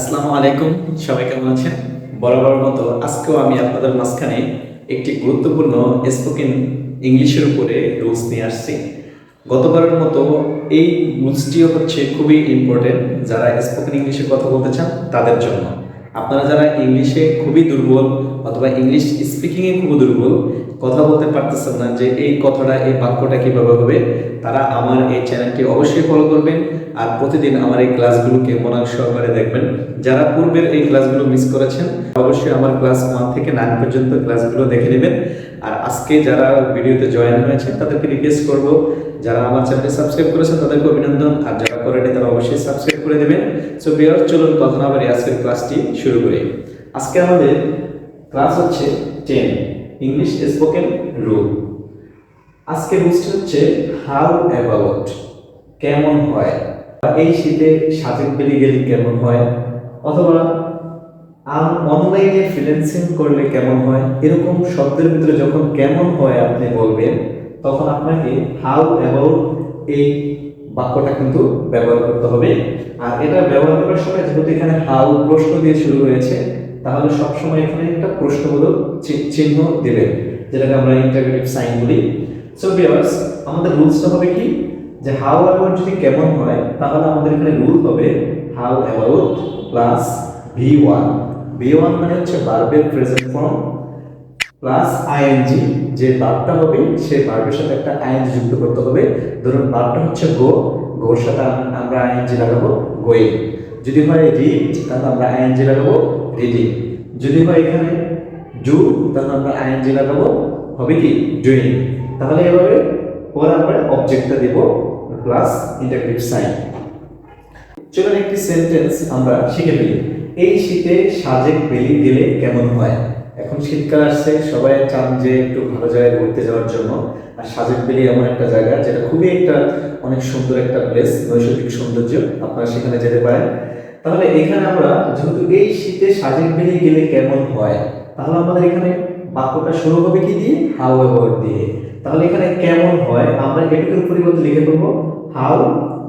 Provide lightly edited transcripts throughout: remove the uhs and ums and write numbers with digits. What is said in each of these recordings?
আসসালামু আলাইকুম, সবাই কেমন আছেন? বরাবর মতো আজকেও আমি আপনাদের মাঝখানে একটি গুরুত্বপূর্ণ স্পোকেন ইংলিশের উপরে রুলস নিয়ে আসছি। গতবারের মতো এই রুলসটিও হচ্ছে খুবই ইম্পর্টেন্ট যারা স্পোকেন ইংলিশে কথা বলতে চান তাদের জন্য। আপনারা যারা ইংলিশে খুবই দুর্বল অথবা ইংলিশ স্পিকিংয়ে খুব দুর্বল, কথা বলতে পারতেছেন না যে এই কথাটা এই বাক্যটা কিভাবে হবে, তারা আমার এই চ্যানেলটি অবশ্যই ফলো করবেন আর প্রতিদিন আমার এই ক্লাসগুলোকে মনোযোগ সহকারে দেখবেন। যারা পূর্বের এই ক্লাসগুলো মিস করেছেন অবশ্যই আমার ক্লাস 1 থেকে 9 পর্যন্ত ক্লাসগুলো দেখে নেবেন। আর আজকে যারা ভিডিওতে জয়েন হয়েছেন তাদেরকে রিকোয়েস্ট করব, যারা আমার চ্যানেলটি সাবস্ক্রাইব করেছেন তাদেরকে অভিনন্দন, আর যারা করেনি তারা অবশ্যই সাবস্ক্রাইব করে দেবেন। সো ভিউয়ার্স, চলুন কথা না বাড়িয়ে আজকের ক্লাসটি শুরু করি। আজকে আমাদের ক্লাস হচ্ছে 10 ইংলিশ স্পোকেন রুল। আজকে রুলসটি হচ্ছে হাউ অ্যাবাউট, কেমন হয়, এই শীতে সাজেক বেরিয়ে গেলে কেমন হয়, অথবা অনলাইনে ফ্রিল্যান্সিং করলে কেমন হয়। এরকম শব্দের ভিতরে যখন কেমন হয় আপনি বলবেন, তখন আপনাকে হাউ অ্যাবাউট এই বাক্যটা কিন্তু ব্যবহার করতে হবে। আর এটা ব্যবহার করার সময় যেহেতু এখানে হাউ প্রশ্ন দিয়ে শুরু হয়েছে, তাহলে সবসময় এখানে একটা প্রশ্নবোধক চিহ্ন দেবেন, যেটাকে আমরা ইন্টারোগেটিভ সাইন বলি। সো ভিউয়ার্স, আমাদের রুলসটা হবে কি, যে হাউ অ্যাবাউট যদি কেমন হয়, তাহলে আমাদের এখানে রুল হবে how about plus V1. V1 মানে হচ্ছে ভার্বের প্রেজেন্ট ফর্ম প্লাস আইএনজি। যে ভার্বটা হবে সেই ভার্বের সাথে একটা আইএনজি যুক্ত করতে হবে। ধরুন ভার্বটা হচ্ছে গো, গোর সাথে আমরা আইএনজি লাগাবো গোয়িং। যদি হয় রিড, তাহলে আমরা আইএনজি লাগাবো রিডিং। যদি হয় এখানে ডু, তাহলে আমরা আইএনজি লাগাবো হবে কি ডুইং। তাহলে এভাবে পরে আমরা অবজেক্টটা দেব প্লাস ইন্টারোগেটিভ সাইন। চলুন একটি সেন্টেন্স আমরা শিখে ফেলি। এই শীতে সাজেক বেলি গেলে কেমন হয়। এখন শীতকাল আসছে, সবাই চান যে একটু ভালো জায়গায় ঘুরতে যাওয়ার জন্য। আর সাজেক বেলি এমন একটা জায়গা যেটা খুবই একটা অনেক সুন্দর একটা প্লেস, নৈসর্গিক সৌন্দর্য, আপনারা সেখানে যেতে পারেন। তাহলে এখানে আমরা যেহেতু এই শীতে সাজেক বেলি গেলে কেমন হয়, তাহলে আমাদের এখানে বাক্যটা শুরু হবে কি দিয়ে, হাউ অ্যাবাউট দিয়ে। তাহলে এখানে কেমন হয় আমরা এটুকুর পরিবর্তে লিখে দেবো হাউ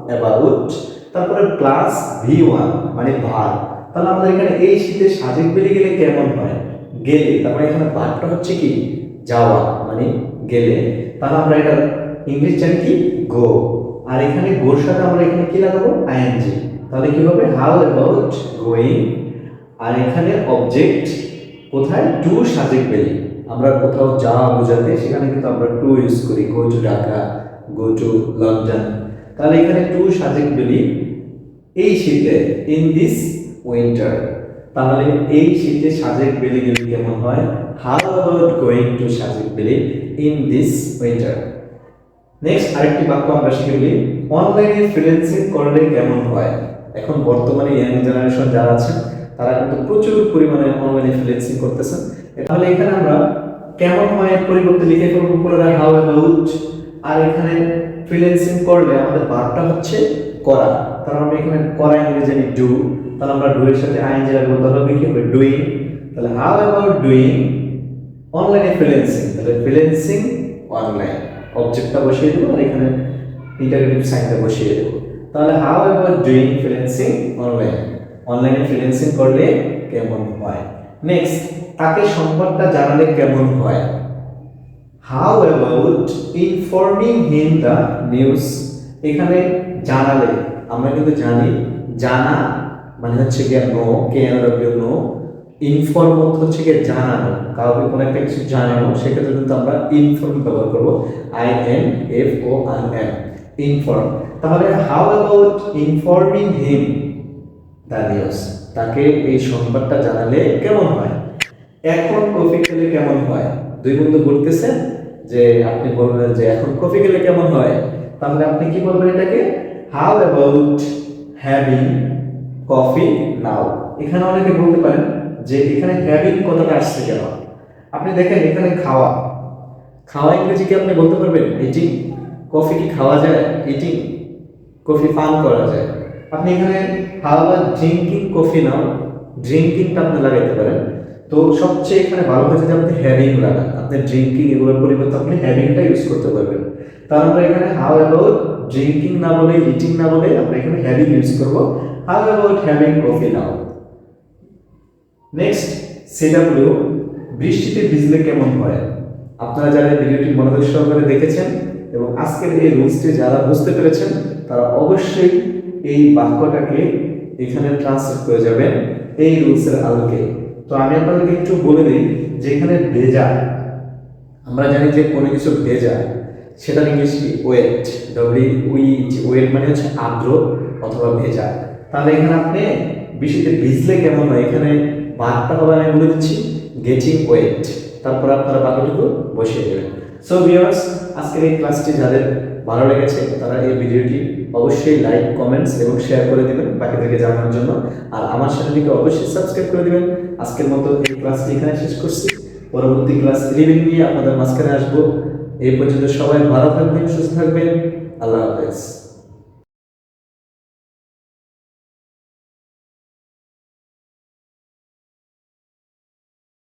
অ্যাবাউট, তারপরে প্লাস ভি1 মানে ভার্ব। তাহলে আমাদের এখানে এই শীতে সাজেক বেলি গেলে কেমন হয়, গেলে, তারপরে এখানে ভার্বটা হচ্ছে কি যাওয়া মানে গেলে। তাহলে আমরা এটা ইংলিশ জানি কি গো, আর এখানে গোর সাথে আমরা এখানে কি লাগাবো আইএনজি। তাহলে কি হবে হাউ অ্যাবাউট গোয়িং। আর এখানে অবজেক্ট কোথায়, টু সাজেক বেলি। আমরা কোথাও যাওয়া বোঝাতে সেখানে কিন্তু আমরা টু ইউজ করি, go to Dhaka, go to London. তাহলে এখানে টু সাজেক বেলি এই শীতে, ইন দিস উইন্টার। তাহলে এই শীতে সাজেক বেলি গেলে কেমন হয়, how about going to Sajek বেলি ইন দিস উইন্টার। নেক্সট আরেকটি বাক্য আমরা শিখে ফেলি, অনলাইনে ফ্রিল্যান্সিং করলে কেমন হয়। এখন বর্তমানে ইয়াং জেনারেশন যারা আছেন তারা কিন্তু প্রচুর পরিমাণে অনলাইনে ফ্রিল্যান্সিং করতেছেন। তাহলে এখানে আমরা কেমন হয় পরিবর্তে লিখে ফেলবো পুনরায় হাউ অ্যাবাউট। আর এখানে ফ্রিল্যান্সিং করলে আমাদের ভার্বটা হচ্ছে করা, তাহলে আমরা এখানে করা ইংরেজি ডু, তাহলে আমরা ডু এর সাথে আইএনজি লাগাবো, তাহলে কি হবে ডুইং। তাহলে হাউ অ্যাবাউট ডুইং অনলাইনে ফ্রিল্যান্সিং, তাহলে ফ্রিল্যান্সিং অনলাইন, অবজেক্টটা বসিয়ে দেবো আর এখানে ইন্টারোগেটিভ সাইনটা বসিয়ে দেবো। তাহলে how about doing freelancing online, অনলাইনে ফ্রিল্যান্সিং করলে কেমন হয়। নেক্সট, তাকে সংবাদটা জানালে কেমন হয়, how about informing him the news. এখানে জানালে আমরা কিন্তু জানি, জানা মানে হচ্ছে গিয়ে নো, কে নো। ইনফর্ম হচ্ছে গিয়ে জানানো, কাউকে কোনো একটা কিছু জানানো, সেক্ষেত্রে কিন্তু আমরা ইনফর্ম ব্যবহার করবো, INFORM, ইনফর্ম। তাহলে how about informing him the news, তাকে এই সংবাদটা জানালে কেমন হয়। এখন কফি খেলে কেমন হয়, দুই বন্ধু ঘুরতেছেন, যে আপনি বলবেন যে এখন কফি খেলে কেমন হয়, তাহলে আপনি কি বলবেন এটাকে হাউ অ্যাবাউট হ্যাভিং কফি নাও। এখানে অনেকে বলতে পারেন যে এখানে হ্যাভিং কথাটা আসছে কেন। আপনি দেখেন এখানে খাওয়া, খাওয়া ইংরেজি কি আপনি বলতে পারবেন ইটিং। কফি কি খাওয়া যায়, ইটিং। কফি পান করা যায়। আপনি এখানে হাউ অ্যাবাউট ড্রিঙ্কিং কফি নাও, ড্রিঙ্কিংটা আপনি লাগাইতে পারেন। তো সবচেয়ে এখানে ভালো হয়েছে যে আপনি হ্যাভিং লাগান, আপনি ড্রিঙ্কিং এগুলোর পরিবর্তে আপনি হ্যাভিংটা ইউজ করতে পারবেন। তাহলে আমরা এখানে হাউ অ্যাবাউট ড্রিঙ্কিং না বলে, ইটিং না বলে আমরা এখানে হ্যাভিং ইউজ করব, how about having coffee now. Next CW, বৃষ্টিতে ভিজলে কেমন হয়। আপনারা যারা ভিডিওটি মনোযোগ সহকারে দেখেছেন এবং আজকের এই রুলসটি যারা বুঝতে পেরেছেন তারা অবশ্যই এই বাক্যটাকে এখানে ট্রান্সলেট করে যাবেন এই রুলসের আলোকে। তো আমি আপনাদেরকে একটু বলে দিই, যেখানে ভেজা, আমরা জানি যে কোনো কিছু ভেজা সেটার ইংলিশ কি ওয়েট, ওয়েট মানে হচ্ছে আর্দ্র অথবা ভেজা। তাহলে এখানে আপনি বৃষ্টিতে ভিজলে কেমন হয়, এখানে বাক্যটা হবে আমি বলে দিচ্ছি গেটিং ওয়েট, তারপর আপনারা বাক্যটুকু বসিয়ে দেবেন। সো ভিউয়ার্স, আজকের এই ক্লাসটি যাদের ভালো লেগেছে তারা এই ভিডিওটি অবশ্যই লাইক, কমেন্টস এবং শেয়ার করে দিবেন বাকিদেরকে জানানোর জন্য। আর আমার চ্যানেলটিকে অবশ্যই সাবস্ক্রাইব করে দিবেন। আজকের মতো এই ক্লাসটি এখানে শেষ করছি, পরবর্তী ক্লাস 11 নিয়ে আপনাদের মাঝখানে আসবো। এই পর্যন্ত সবাই ভালো থাকবেন, সুস্থ থাকবেন। আল্লাহ হাফেজ।